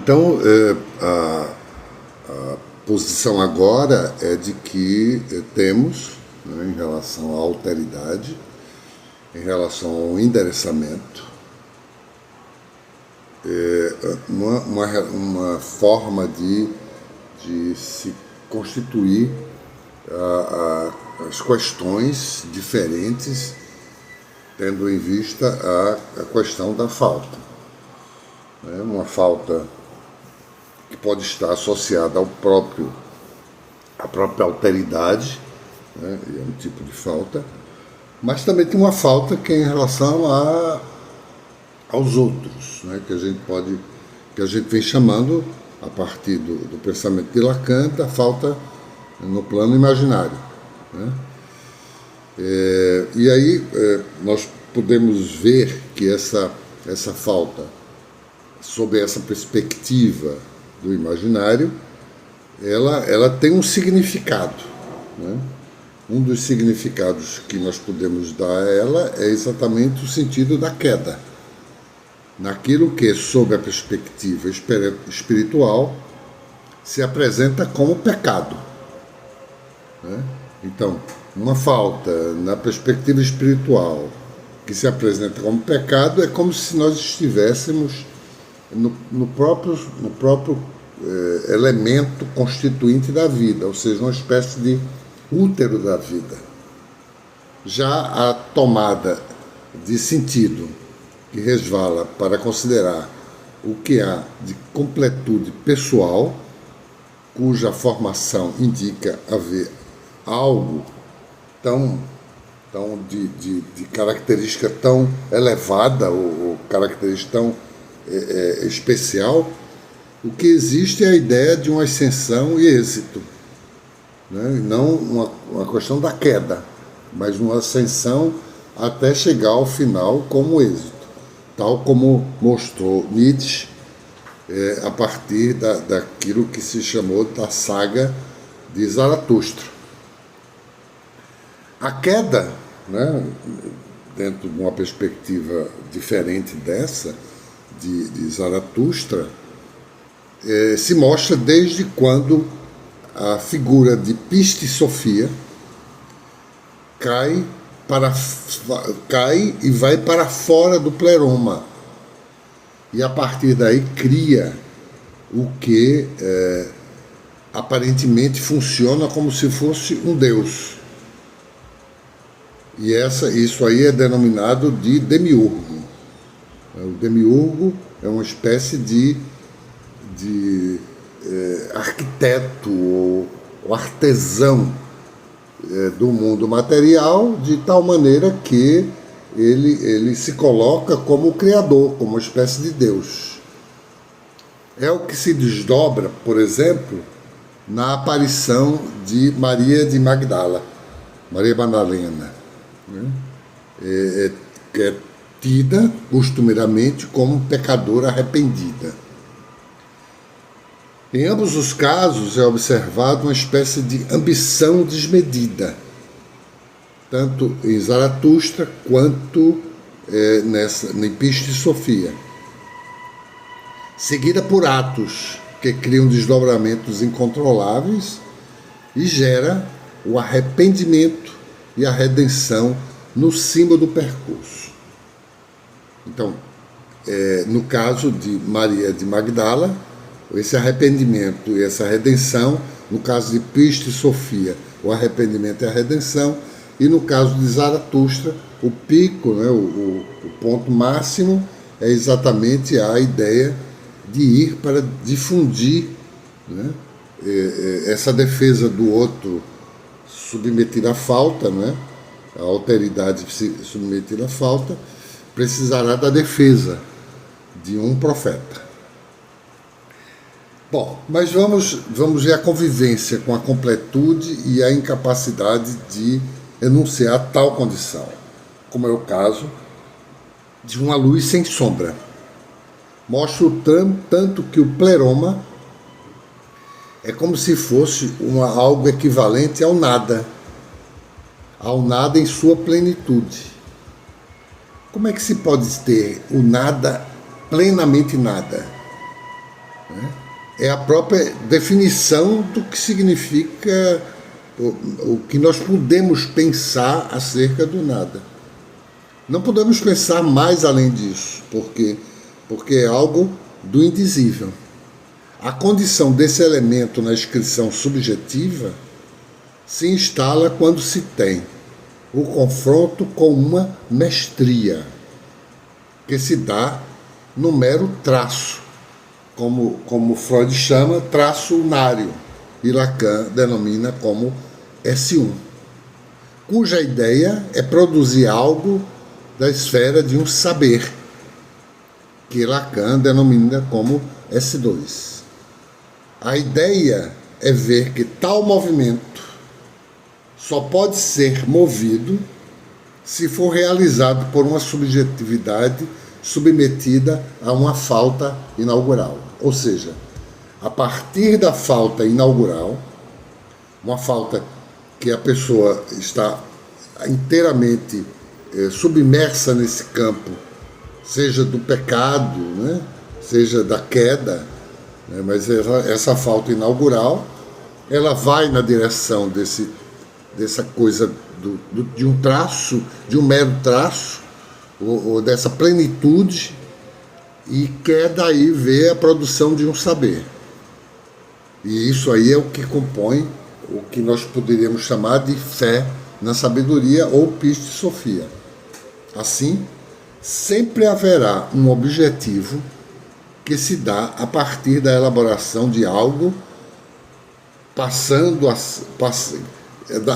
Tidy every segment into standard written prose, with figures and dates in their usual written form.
Então, a posição agora é de que temos, né, em relação à alteridade, em relação ao endereçamento, uma forma de se constituir as questões diferentes, tendo em vista a questão da falta. Uma falta que pode estar associada à própria alteridade, né, é um tipo de falta, mas também tem uma falta que é em relação aos outros, né, que a gente vem chamando, a partir do pensamento de Lacan, da falta no plano imaginário, né? E aí nós podemos ver que essa falta, sob essa perspectiva do imaginário, ela tem um significado, né? Um dos significados que nós podemos dar a ela é exatamente o sentido da queda, naquilo que, sob a perspectiva espiritual, se apresenta como pecado, né? Então, uma falta na perspectiva espiritual que se apresenta como pecado é como se nós estivéssemos no próprio elemento constituinte da vida, ou seja, uma espécie de útero da vida. Já a tomada de sentido que resvala para considerar o que há de completude pessoal, cuja formação indica haver algo de característica tão elevada ou característica tão especial, o que existe é a ideia de uma ascensão e êxito, né? Não uma questão da queda, mas uma ascensão até chegar ao final como êxito, tal como mostrou Nietzsche a partir daquilo que se chamou da saga de Zaratustra. A queda, né, dentro de uma perspectiva diferente dessa, de Zaratustra, se mostra desde quando a figura de Piste Sofia cai e vai para fora do pleroma, e a partir daí cria o que aparentemente funciona como se fosse um Deus. E isso aí é denominado de demiurgo. O demiurgo é uma espécie de arquiteto ou artesão do mundo material, de tal maneira que ele se coloca como criador, como uma espécie de Deus. É o que se desdobra, por exemplo, na aparição de Maria de Magdala, Maria Madalena, né? Que é tida costumeiramente como pecadora arrependida. Em ambos os casos é observado uma espécie de ambição desmedida, tanto em Zaratustra quanto em Piste Sofia, seguida por atos que criam desdobramentos incontroláveis e gera o arrependimento e a redenção no cimo do percurso. Então, no caso de Maria de Magdala, esse arrependimento e essa redenção, no caso de Piste e Sofia, o arrependimento e a redenção, e no caso de Zaratustra, o pico, né, o ponto máximo, é exatamente a ideia de ir para difundir, né, essa defesa do outro submetida à falta, né, a alteridade submetida à falta, precisará da defesa de um profeta. Bom, mas vamos ver a convivência com a completude e a incapacidade de enunciar tal condição, como é o caso de uma luz sem sombra. Mostra o tanto que o pleroma é como se fosse algo equivalente ao nada em sua plenitude. Como é que se pode ter o nada plenamente nada? É a própria definição do que significa o que nós podemos pensar acerca do nada. Não podemos pensar mais além disso, porque é algo do indizível. A condição desse elemento na inscrição subjetiva se instala quando se tem o confronto com uma mestria, que se dá no mero traço, como Freud chama, traço unário, e Lacan denomina como S1, cuja ideia é produzir algo da esfera de um saber, que Lacan denomina como S2. A ideia é ver que tal movimento só pode ser movido se for realizado por uma subjetividade submetida a uma falta inaugural. Ou seja, a partir da falta inaugural, uma falta que a pessoa está inteiramente submersa nesse campo, seja do pecado, né? Seja da queda, né? Mas essa falta inaugural, ela vai na direção dessa coisa de um traço, de um mero traço, ou dessa plenitude, e quer daí ver a produção de um saber. E isso aí é o que compõe o que nós poderíamos chamar de fé na sabedoria ou pistisofia. Assim, sempre haverá um objetivo que se dá a partir da elaboração de algo,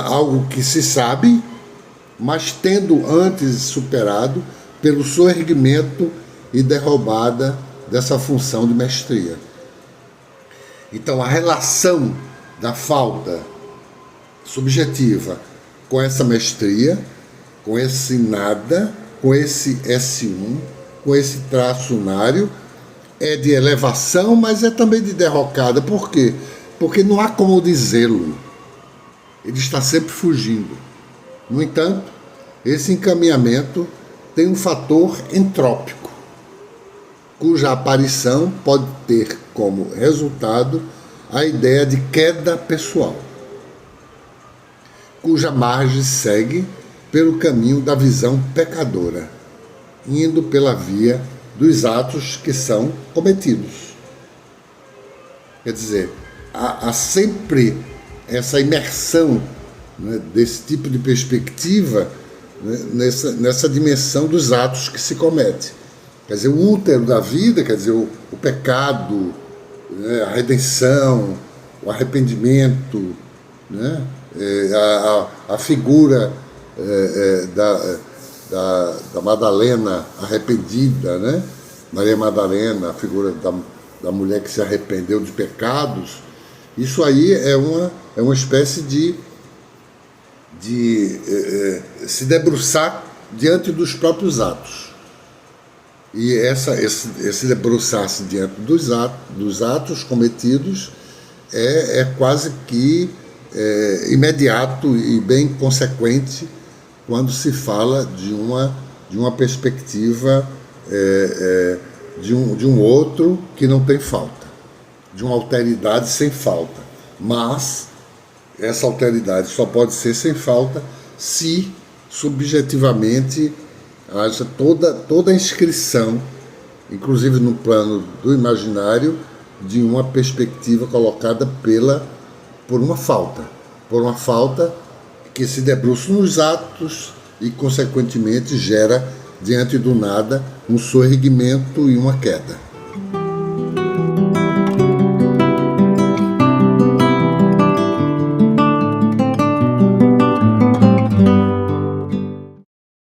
algo que se sabe, mas tendo antes superado pelo soerguimento e derrubada dessa função de mestria. Então, a relação da falta subjetiva com essa mestria, com esse nada, com esse S1, com esse traço unário, é de elevação, mas é também de derrocada. Por quê? Porque não há como dizê-lo. Ele está sempre fugindo. No entanto, esse encaminhamento tem um fator entrópico, cuja aparição pode ter como resultado a ideia de queda pessoal, cuja margem segue pelo caminho da visão pecadora, indo pela via dos atos que são cometidos. Quer dizer, há sempre essa imersão, né, desse tipo de perspectiva, né, nessa dimensão dos atos que se cometem. Quer dizer, o útero da vida, quer dizer, o pecado, né, a redenção, o arrependimento, né, a figura da Madalena arrependida, né? Maria Madalena, a figura da mulher que se arrependeu de pecados. Isso aí é uma espécie de se debruçar diante dos próprios atos. E esse debruçar-se diante dos atos cometidos é quase que imediato e bem consequente quando se fala de uma perspectiva de um outro que não tem falta, de uma alteridade sem falta. Mas essa alteridade só pode ser sem falta se subjetivamente haja toda a inscrição, inclusive no plano do imaginário, de uma perspectiva colocada por uma falta que se debruça nos atos e, consequentemente, gera, diante do nada, um soerguimento e uma queda.